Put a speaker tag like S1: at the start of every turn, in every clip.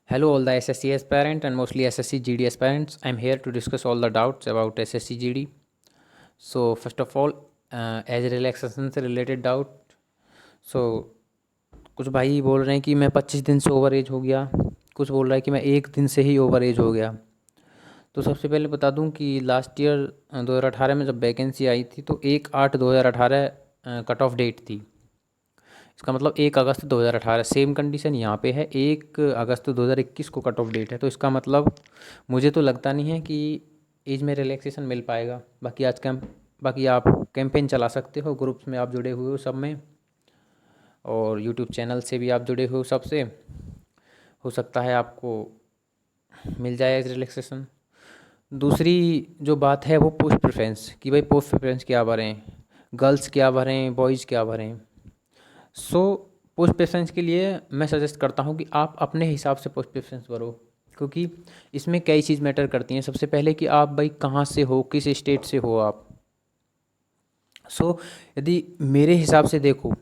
S1: Hello, all the SSC aspirant and mostly SSC GD aspirants. I'm here to discuss all the doubts about SSC GD. So, first of all, age relaxation से related doubt. सो कुछ भाई बोल रहे हैं कि मैं 25 दिन से ओवर एज हो गया, कुछ बोल रहा है कि मैं 1 दिन से ही ओवर एज हो गया। तो सबसे पहले बता दूं कि लास्ट ईयर 2018 में जब वैकेंसी आई थी तो 1/8/2018 कट ऑफ डेट थी। इसका मतलब 1 अगस्त 2018। सेम कंडीशन यहाँ पे है, 1 अगस्त 2021 को कट ऑफ डेट है। तो इसका मतलब मुझे तो लगता नहीं है कि एज में रिलैक्सेशन मिल पाएगा। बाकी आप कैंपेन चला सकते हो, ग्रुप्स में आप जुड़े हुए हो सब में, और यूट्यूब चैनल से भी आप जुड़े हुए हो सबसे। हो सकता है आपको मिल जाए एज रिलैक्सेशन। दूसरी जो बात है वो पोस्ट प्रेफरेंस कि भाई पोस्ट प्रेफरेंस क्या भरें, गर्ल्स क्या भरें, बॉयज़ क्या भरें। सो पोस्ट प्रेफरेंस के लिए मैं सजेस्ट करता हूँ कि आप अपने हिसाब से पोस्ट प्रेफरेंस भरो, क्योंकि इसमें कई चीज़ मैटर करती हैं। सबसे पहले कि आप भाई कहाँ से हो, किस स्टेट से हो आप। सो यदि मेरे हिसाब से देखो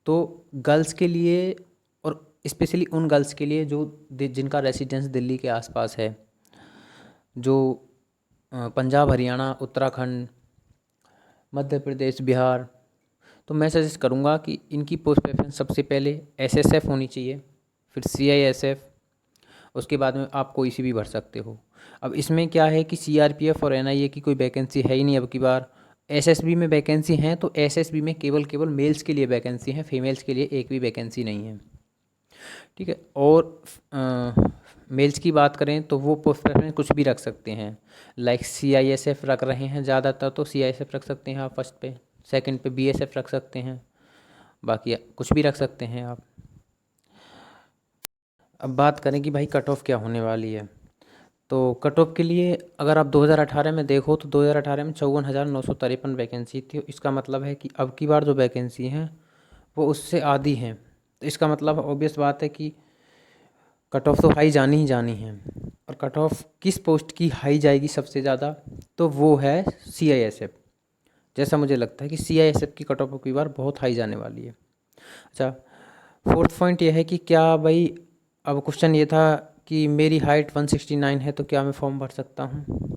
S1: तो गर्ल्स के लिए, और स्पेशली उन गर्ल्स के लिए जो जिनका रेसिडेंस दिल्ली के आसपास है, जो पंजाब, हरियाणा, उत्तराखंड, मध्य प्रदेश, बिहार, तो मैं सजेस्ट करूँगा कि इनकी पोस्ट प्रेफरेंस सबसे पहले एसएसएफ होनी चाहिए, फिर सीआईएसएफ, उसके बाद में आप कोई सी भी भर सकते हो। अब इसमें क्या है कि सीआरपीएफ और एनआईए की कोई वैकेंसी है ही नहीं अब की बार। एसएसबी में वैकेंसी हैं तो एसएसबी में केवल केवल मेल्स के लिए वैकेंसी है, फीमेल्स के लिए एक भी वैकेंसी नहीं है। ठीक है। और मेल्स की बात करें तो वो पोस्ट प्रेफरेंस कुछ भी रख सकते हैं, लाइक सीआईएसएफ रख रहे हैं ज़्यादातर, तो सीआईएसएफ रख सकते हैं आप फर्स्ट पे। सेकंड पे बीएसएफ रख सकते हैं, बाकी कुछ भी रख सकते हैं आप। अब बात करें कि भाई कट ऑफ क्या होने वाली है, तो कट ऑफ के लिए अगर आप 2018 में देखो तो 2018 में 54,953 वैकेंसी थी। इसका मतलब है कि अब की बार जो वैकेंसी हैं वो उससे आधी हैं। तो इसका मतलब ऑब्वियस बात है कि कट ऑफ तो हाई जानी ही जानी है। और कट ऑफ किस पोस्ट की हाई जाएगी सबसे ज़्यादा, तो वो है सीआईएसएफ। जैसा मुझे लगता है कि सीआईएसएफ की कट ऑफ की बार बहुत हाई जाने वाली है। अच्छा, फोर्थ पॉइंट ये है कि क्या भाई, अब क्वेश्चन ये था कि मेरी हाइट 169 है तो क्या मैं फॉर्म भर सकता हूँ।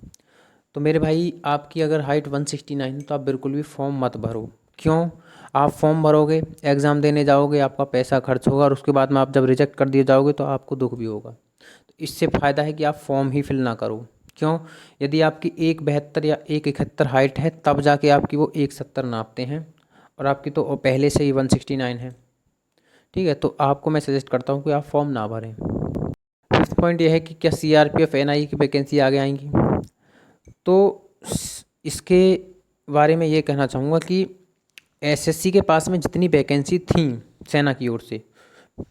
S1: तो मेरे भाई, आपकी अगर हाइट 169 है तो आप बिल्कुल भी फॉर्म मत भरो। क्यों? आप फॉर्म भरोगे, एग्ज़ाम देने जाओगे, आपका पैसा खर्च होगा, और उसके बाद में आप जब रिजेक्ट कर दिए जाओगे तो आपको दुख भी होगा। तो इससे फ़ायदा है कि आप फॉर्म ही फिल ना करो। क्यों? यदि आपकी 172 या 171 हाइट है तब जाके आपकी वो 170 नापते हैं, और आपकी तो पहले से ही 169 है। ठीक है, तो आपको मैं सजेस्ट करता हूँ कि आप फॉर्म ना भरें। फिफ्थ पॉइंट ये है कि क्या सीआरपीएफ एनआई की वैकेंसी आगे आएंगी। तो इसके बारे में ये कहना चाहूँगा कि एसएससी के पास में जितनी वैकेंसी थी सेना की ओर से,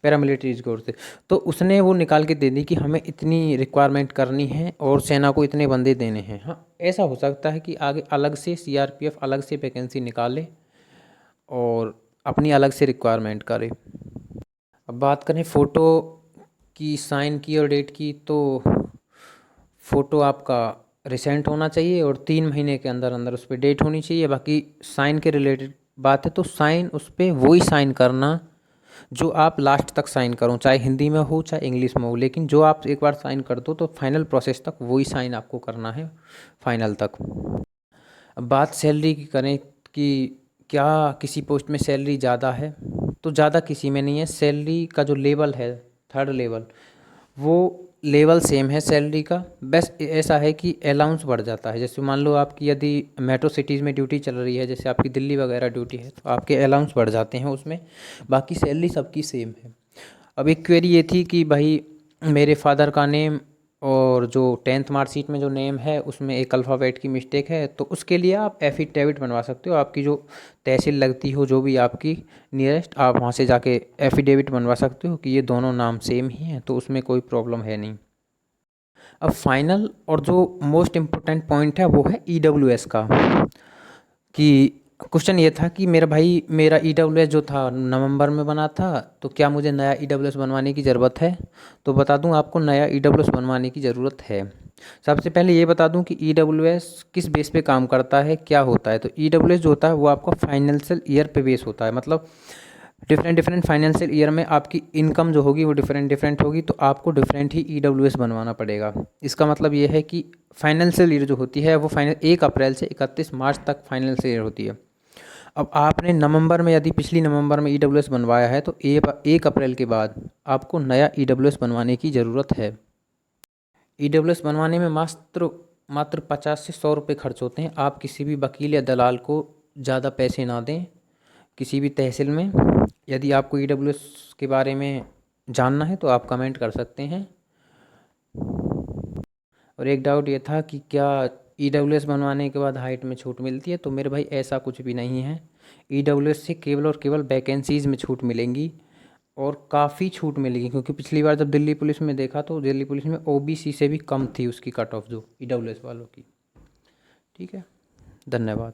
S1: पैरामिलिट्रीज की ओर से, तो उसने वो निकाल के दे दी कि हमें इतनी रिक्वायरमेंट करनी है और सेना को इतने बंदे देने हैं। हाँ, ऐसा हो सकता है कि आगे अलग से सीआरपीएफ अलग से वैकेंसी निकाले और अपनी अलग से रिक्वायरमेंट करे। अब बात करें फ़ोटो की, साइन की और डेट की, तो फ़ोटो आपका रिसेंट होना चाहिए और 3 महीने के अंदर अंदर उस पर डेट होनी चाहिए। बाकी साइन के रिलेटेड बात है तो साइन उस पर वही साइन करना जो आप लास्ट तक साइन करो, चाहे हिंदी में हो चाहे इंग्लिश में हो, लेकिन जो आप एक बार साइन कर दो तो फाइनल प्रोसेस तक वही साइन आपको करना है, फाइनल तक। अब बात सैलरी की करें कि क्या किसी पोस्ट में सैलरी ज़्यादा है, तो ज़्यादा किसी में नहीं है। सैलरी का जो लेवल है, थर्ड लेवल, वो लेवल सेम है सैलरी का। बस ऐसा है कि अलाउंस बढ़ जाता है। जैसे मान लो आपकी यदि मेट्रो सिटीज़ में ड्यूटी चल रही है, जैसे आपकी दिल्ली वगैरह ड्यूटी है, तो आपके अलाउंस बढ़ जाते हैं उसमें। बाकी सैलरी सबकी सेम है। अब एक क्वेरी ये थी कि भाई मेरे फादर का नेम और जो 10th मार्कशीट में जो नेम है उसमें एक अल्फ़ाबेट की मिस्टेक है, तो उसके लिए आप एफिडेविट बनवा सकते हो। आपकी जो तहसील लगती हो, जो भी आपकी नियरेस्ट, आप वहाँ से जाके एफिडेविट बनवा सकते हो कि ये दोनों नाम सेम ही हैं, तो उसमें कोई प्रॉब्लम है नहीं। अब फाइनल और जो मोस्ट इम्पोर्टेंट पॉइंट है वो है ईडब्ल्यूएस का। कि क्वेश्चन ये था कि मेरा भाई, मेरा ईडब्ल्यूएस जो था नवंबर में बना था, तो क्या मुझे नया ईडब्ल्यूएस बनवाने की ज़रूरत है। तो बता दूं आपको, नया ईडब्ल्यूएस बनवाने की ज़रूरत है। सबसे पहले ये बता दूं कि ईडब्ल्यूएस किस बेस पे काम करता है, क्या होता है। तो ईडब्ल्यूएस जो होता है वो आपका फाइनेंशियल ईयर पे बेस होता है। मतलब डिफरेंट डिफरेंट फाइनेंशियल ईयर में आपकी इनकम जो होगी वो डिफरेंट डिफरेंट होगी, तो आपको डिफरेंट ही ईडब्ल्यूएस बनवाना पड़ेगा। इसका मतलब ये है कि फाइनेंशियल ईयर जो होती है वो 1 अप्रैल से 31 मार्च तक फाइनेंशियल ईयर होती है। अब आपने नवंबर में, यदि पिछली नवंबर में ईडब्ल्यूएस बनवाया है, तो 1 अप्रैल के बाद आपको नया ईडब्ल्यूएस बनवाने की ज़रूरत है। ईडब्ल्यूएस बनवाने में मात्र मात्र 50 से 100 रुपये खर्च होते हैं। आप किसी भी वकील या दलाल को ज़्यादा पैसे ना दें किसी भी तहसील में। यदि आपको ईडब्ल्यूएस के बारे में जानना है तो आप कमेंट कर सकते हैं। और एक डाउट ये था कि क्या ईडब्ल्यूएस बनवाने के बाद हाइट में छूट मिलती है, तो मेरे भाई ऐसा कुछ भी नहीं है। ईडब्ल्यूएस से केवल और केवल वैकेंसीज़ में छूट मिलेंगी, और काफ़ी छूट मिलेगी, क्योंकि पिछली बार जब दिल्ली पुलिस में देखा तो दिल्ली पुलिस में ओबीसी से भी कम थी उसकी कट ऑफ, जो ईडब्ल्यूएस वालों की। ठीक है, धन्यवाद।